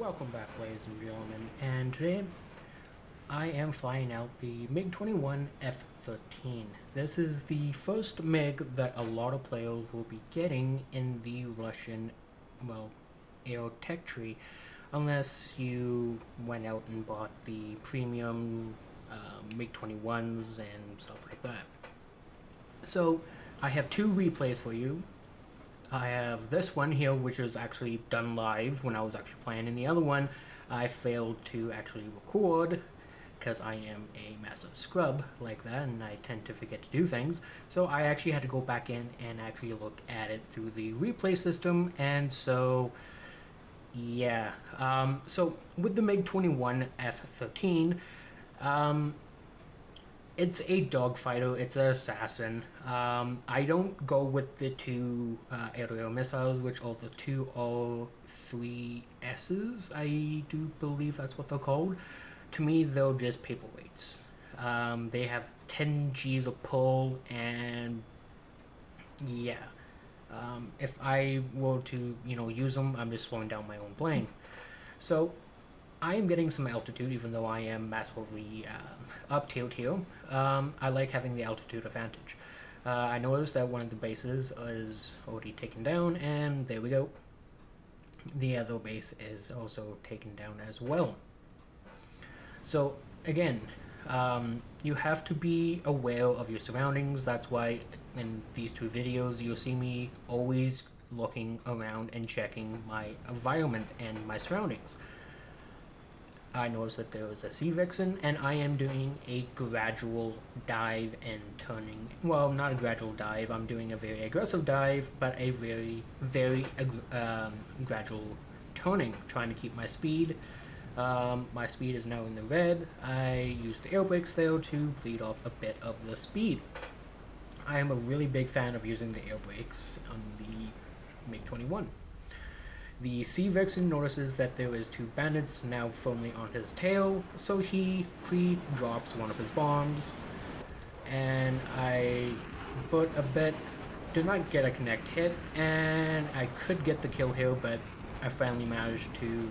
Welcome back, ladies and gentlemen, and today I am flying out the MiG 21F-13. This is the first MiG that a lot of players will be getting in the Russian, well, air tech tree, unless you went out and bought the premium MiG 21s and stuff like that. So I have two replays for you. I have this one here, which is actually done live when I was actually playing, and the other one I failed to actually record because I am a massive scrub like that, and I tend to forget to do things. So I actually had to go back in and actually look at it through the replay system, and so yeah. So with the MiG 21F-13, it's a dogfighter, it's an assassin. I don't go with the two aerial missiles, which are the two R3Ss, I do believe that's what they're called. To me, they're just paperweights. They have 10 Gs of pull, and yeah. If I were to, use them, I'm just slowing down my own plane. So I am getting some altitude, even though I am massively up tilt here. I like having the altitude advantage. I noticed that one of the bases is already taken down, and there we go. The other base is also taken down as well. So again, you have to be aware of your surroundings. That's why in these two videos you'll see me always looking around and checking my environment and my surroundings. I noticed that there was a sea vixen, and I am doing a gradual dive and turning. Well, not a gradual dive, I'm doing a very aggressive dive, but a very gradual turning, trying to keep my speed. My speed is now in the red. I used the air brakes there to bleed off a bit of the speed. I am a really big fan of using the air brakes on the MiG-21. The Sea Vixen notices that there is two bandits now firmly on his tail, so he pre-drops one of his bombs, and I but a bit did not get a connect hit, and I could get the kill here, but I finally managed to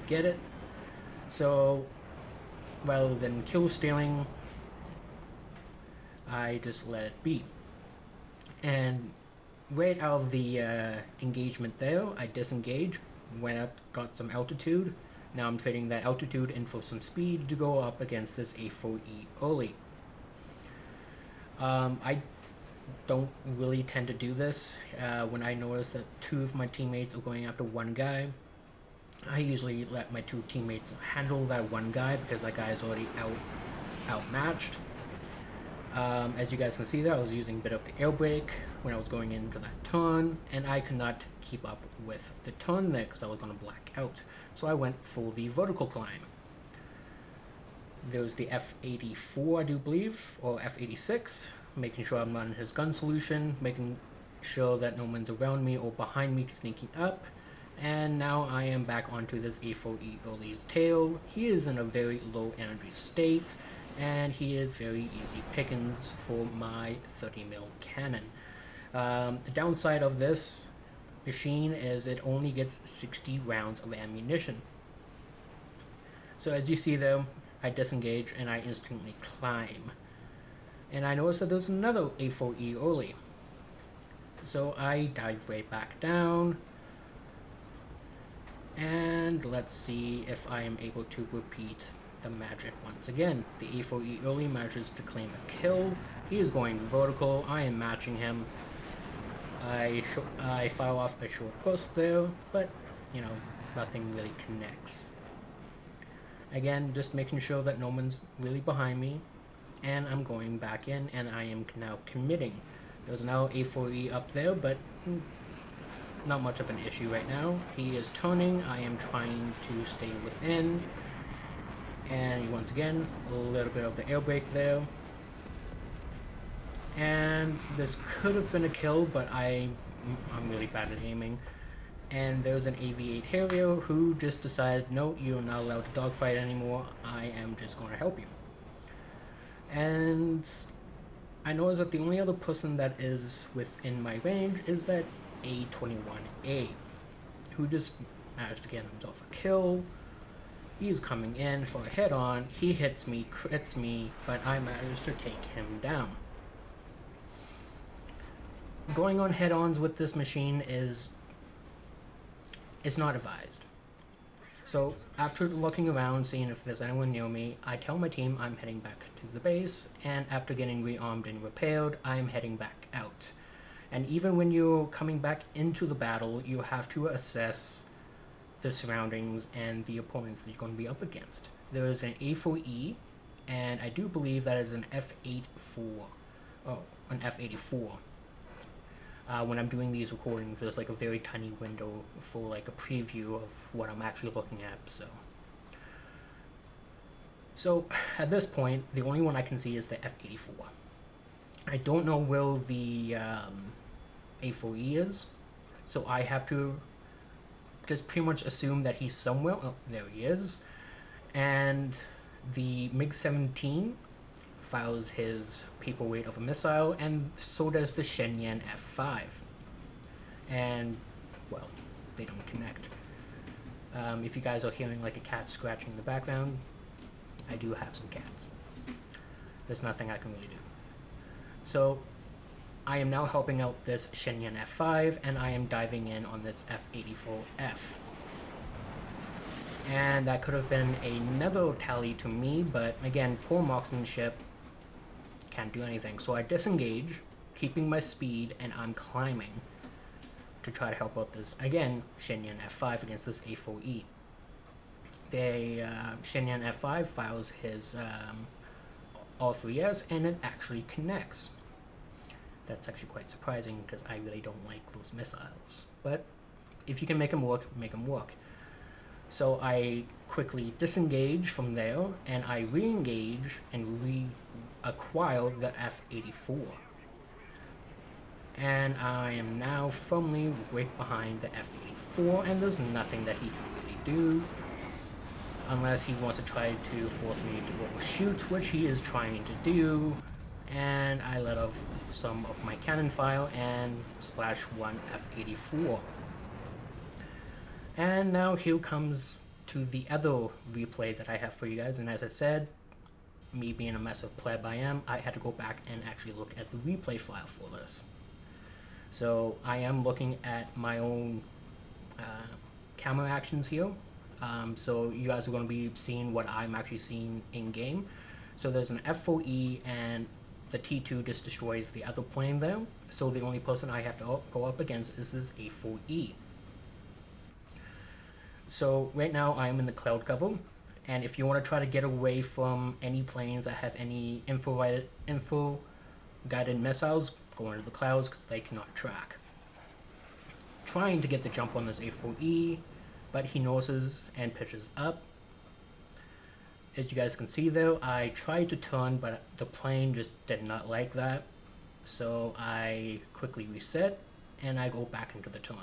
get it. So rather than kill stealing, I just let it be. And right out of the engagement there, I disengage, went up, got some altitude. Now I'm trading that altitude in for some speed to go up against this A4E early. I don't really tend to do this. When I notice that two of my teammates are going after one guy, I usually let my two teammates handle that one guy because that guy is already outmatched. As you guys can see there, I was using a bit of the air brake when I was going into that turn, and I could not keep up with the turn there because I was going to black out. So I went for the vertical climb. There's the F-84, I do believe, or F-86, making sure I'm not in his gun solution, making sure that no one's around me or behind me sneaking up. And now I am back onto this A4E early's tail. He is in a very low energy state, and he is very easy pickings for my 30mm cannon. The downside of this machine is it only gets 60 rounds of ammunition. So as you see there, I disengage and I instantly climb. And I notice that there's another A4E early. So I dive right back down. And let's see if I am able to repeat the magic once again. The A4E early manages to claim a kill. He is going vertical. I am matching him. I fire off a short burst there, but nothing really connects. Again, just making sure that no one's really behind me, and I'm going back in, and I am now committing. There's now A4E up there, but not much of an issue right now. He is turning. I am trying to stay within. And once again, a little bit of the air brake there. And this could have been a kill, but I'm really bad at aiming. And there's an AV-8 Harrier who just decided, no, you're not allowed to dogfight anymore. I am just going to help you. And I noticed that the only other person that is within my range is that A21A, who just managed to get himself a kill. He's coming in for a head-on. He hits me, crits me, but I manage to take him down. Going on head-ons with this machine is not advised. So after looking around, seeing if there's anyone near me, I tell my team I'm heading back to the base, and after getting rearmed and repaired, I'm heading back out. And even when you're coming back into the battle, you have to assess the surroundings and the opponents that you're going to be up against. There is an A4E, and I do believe that is an an F84. When I'm doing these recordings, there's like a very tiny window for like a preview of what I'm actually looking at. So at this point, the only one I can see is the F84. I don't know where the A4E is, so I have to just pretty much assume that he's somewhere. Oh, there he is. And the MiG-17 fires his paperweight of a missile, and so does the Shenyang F5. And, well, they don't connect. If you guys are hearing like a cat scratching in the background, I do have some cats. There's nothing I can really do. So I am now helping out this Shenyang F5, and I am diving in on this F84F. And that could have been another tally to me, but again, poor marksmanship, can't do anything. So I disengage, keeping my speed, and I'm climbing to try to help out this, again, Shenyang F5 against this A4E. The Shenyang F5 fires his R3S, and it actually connects. That's actually quite surprising because I really don't like those missiles. But if you can make them work, make them work. So I quickly disengage from there, and I re-engage and reacquire the F84. And I am now firmly right behind the F84, and there's nothing that he can really do. Unless he wants to try to force me to overshoot, which he is trying to do. And I let off some of my cannon fire and splash one F84. And now here comes to the other replay that I have for you guys, and as I said, me being a massive pleb I am, I had to go back and actually look at the replay file for this. So I am looking at my own camera actions here. So you guys are going to be seeing what I'm actually seeing in game. So there's an F4E, and the T2 just destroys the other plane there. So the only person I have to go up against is this A4E. So right now I am in the cloud cover, and if you want to try to get away from any planes that have any info guided missiles, go into the clouds because they cannot track. Trying to get the jump on this A4E, but he notices and pitches up. As you guys can see though, I tried to turn, but the plane just did not like that. So I quickly reset, and I go back into the turn.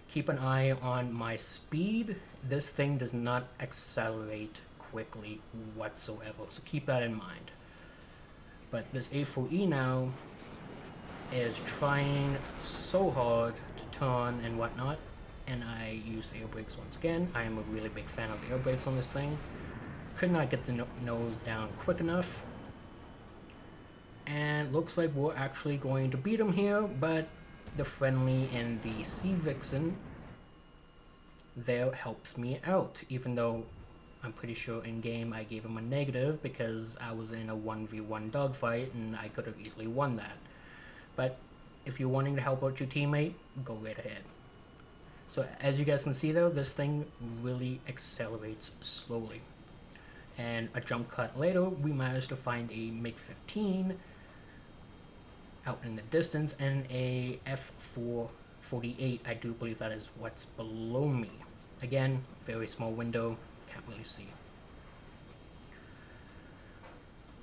Keep an eye on my speed. This thing does not accelerate quickly whatsoever, so keep that in mind. But this A4E now is trying so hard to turn and whatnot, and I use the air brakes once again. I am a really big fan of the air brakes on this thing. Could not get the nose down quick enough, and looks like we're actually going to beat him here, but the friendly in the Sea Vixen there helps me out, even though I'm pretty sure in game I gave him a negative because I was in a 1v1 dogfight and I could have easily won that. But if you're wanting to help out your teammate, go right ahead. So as you guys can see though, this thing really accelerates slowly. And a jump cut later, we managed to find a MiG-15 out in the distance, and a F448, I do believe that is what's below me. Again, very small window, can't really see.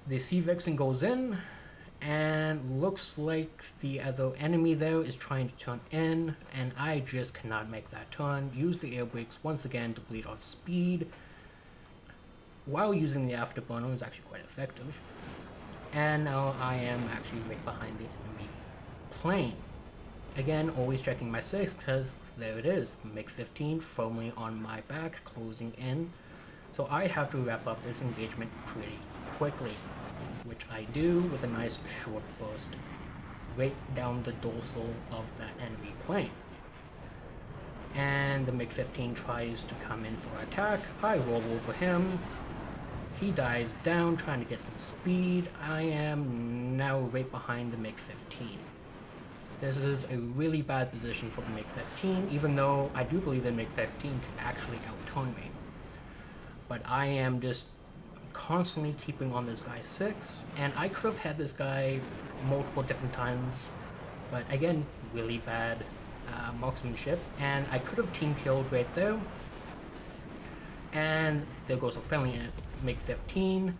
The Sea Vixen goes in, and looks like the other enemy there is trying to turn in, and I just cannot make that turn. Use the air brakes once again to bleed off speed, while using the afterburner is actually quite effective. And now I am actually right behind the enemy plane. Again, always checking my 6 because there it is, MiG-15 firmly on my back, closing in. So I have to wrap up this engagement pretty quickly, which I do with a nice short burst right down the dorsal of that enemy plane. And the MiG-15 tries to come in for attack. I roll over him. He dives down trying to get some speed. I am now right behind the MiG-15. This is a really bad position for the MiG-15, even though I do believe the MiG-15 can actually outturn me. But I am just constantly keeping on this guy's 6, and I could have had this guy multiple different times, but again, really bad marksmanship, and I could have team killed right there. And there goes a friendly MiG-15.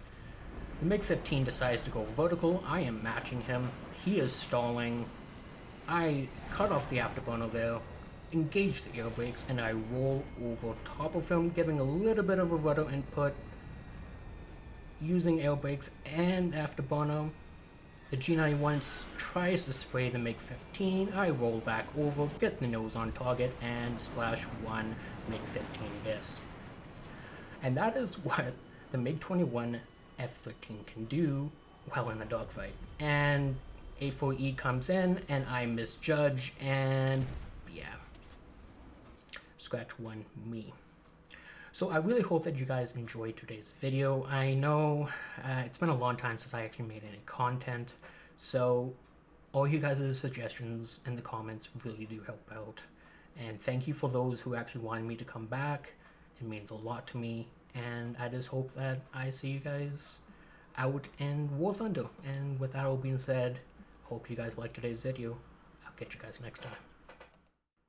The MiG-15 decides to go vertical. I am matching him. He is stalling. I cut off the afterburner there, engage the air brakes, and I roll over top of him, giving a little bit of a rudder input. Using air brakes and afterburner, the G91 tries to spray the MiG-15. I roll back over, get the nose on target, and splash one MiG-15 miss. And that is what the MiG-21F-13 can do while in a dogfight. And A4E comes in, and I misjudge, and yeah, scratch one me. So I really hope that you guys enjoyed today's video. I know it's been a long time since I actually made any content, so all you guys' suggestions in the comments really do help out. And thank you for those who actually wanted me to come back. It means a lot to me, and I just hope that I see you guys out in Warthunder. And with that all being said, hope you guys liked today's video. I'll catch you guys next time.